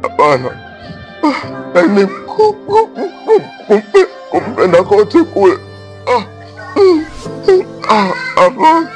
Hapana. Yaani kumpenda kote kule. Hapana.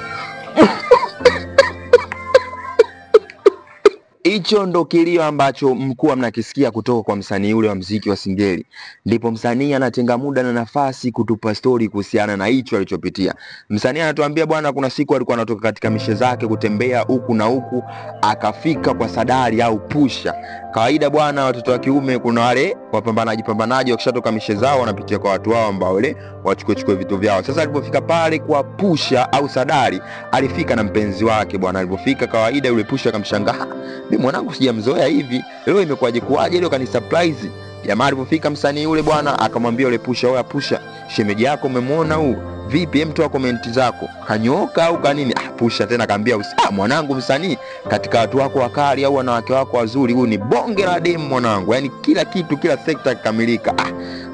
Hicho ndo kilio ambacho mkuu mnakisikia kutoka kwa msanii yule wa muziki wa Singeli. Ndipo msanii anatenga muda na nafasi kutupa story kuhusiana na hicho alichopitia. Msanii anatuambia bwana, kuna siku alikuwa anatoka katika mishe zake kutembea huku na huku, akafika kwa Sadari au Pusha. Kawaida bwana, watoto wa kiume kuna wale wapambanaji wakishatoka mishe zao wanapitia kwa watu wao ambao wale wachukue vitu vyao. Sasa alipofika pale kwa Pusha au Sadari, alifika na mpenzi wake bwana. Alipofika kawaida yule Pusha akamshangaa, mimi mwanangu sijamzoea hivi, leo imekuaje kuaje leo kani surprise. Jamaa alipofika msanii yule bwana akamwambia yule Pusha, "Oya Pusha, shemeji yako umemwona huu? Vipi, hem toa comment zako. Kanyoka au kanini?" Pusha tena akamwambia, "Mwanangu msanii, katika watu wako wakali au wanawake wako wazuri, huyu ni bonge la demu mwanangu. Yaani kila kitu, kila sekta kikamilika."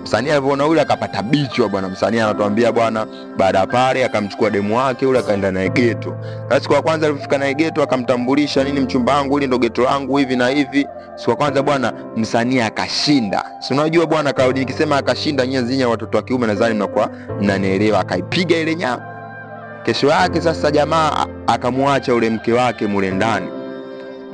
Msanii alipoona yule akapata bichwa bwana. Msanii anatuambia bwana, baada ya pale akamchukua demu wake yule akaenda naye ghetto. Siku ya kwanza alifika naye ghetto akamtambulisha, "Nini mchumba wangu, hili ndo ghetto langu hivi na hivi." Siku ya kwanza bwana msanii akashinda. Si unajua bwana, kaudi nikisema akashinda nyezinya watoto wa kiume nadhani mnakuwa mnanielewa. Akaipiga ile nyama. Kesho yake sasa jamaa akamwacha yule mke wake mule ndani.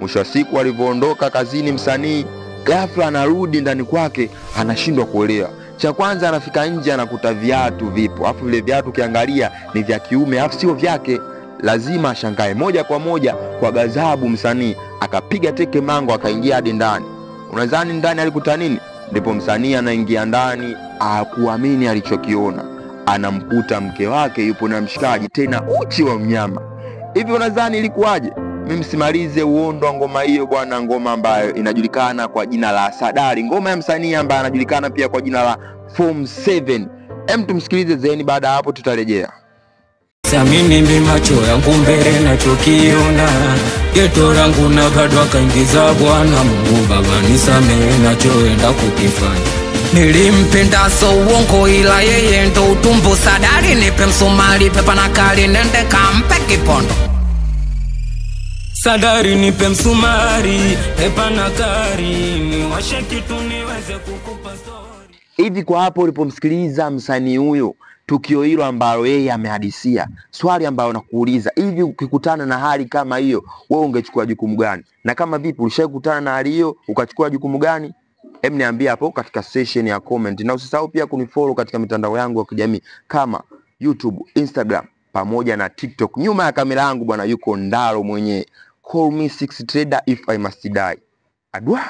Mwisho wa siku alivyoondoka kazini msanii, ghafla anarudi ndani kwake anashindwa kuelewa. Cha kwanza anafika nje anakuta viatu vipo. Alafu vile viatu ukiangalia ni vya kiume, alafu sio vyake. Lazima ashangae. Moja kwa moja kwa ghadhabu msanii akapiga teke mango akaingia hadi ndani. Unadhani ndani alikuta nini? Ndipo msanii anaingia ndani, hakuamini alichokiona. Anamkuta mke wake yupo na mshikaji, tena uchi wa mnyama. Hivi unadhani ilikuwaje? Mimi simalize uondo wa ngoma hiyo bwana, ngoma ambayo inajulikana kwa jina la Sadari, ngoma ya msanii ambaye anajulikana pia kwa jina la Form 7. Tumsikilize zeni, baada hapo tutarejea. Samini mimi macho yangu mbele nachokiona, ghetto langu na bado akaingiza Bwana Mungu Baba nisamehe nachoenda kukifanya. Nilimpenda so uongo ila yeye ndo utumbo. Sadari nipe msumari pepa na kali nende kampe kipondo. Sadari nipe msumari pepa na kali niwashe kitu niweze kukupa story. Hivi kwa hapo ulipomsikiliza msanii huyo, tukio hilo ambalo yeye amehadisia, swali ambalo nakuuliza, hivi ukikutana na hali kama hiyo wewe ungechukua jukumu gani? Na kama vipi, ulishakutana na hali hiyo ukachukua jukumu gani? Niambie hapo katika section ya comment, na usisahau pia kunifollow katika mitandao yangu ya kijamii kama YouTube, Instagram pamoja na TikTok. Nyuma ya kamera yangu bwana yuko Ndaro mwenyewe. Call me 6 trader if I must die. Adwa.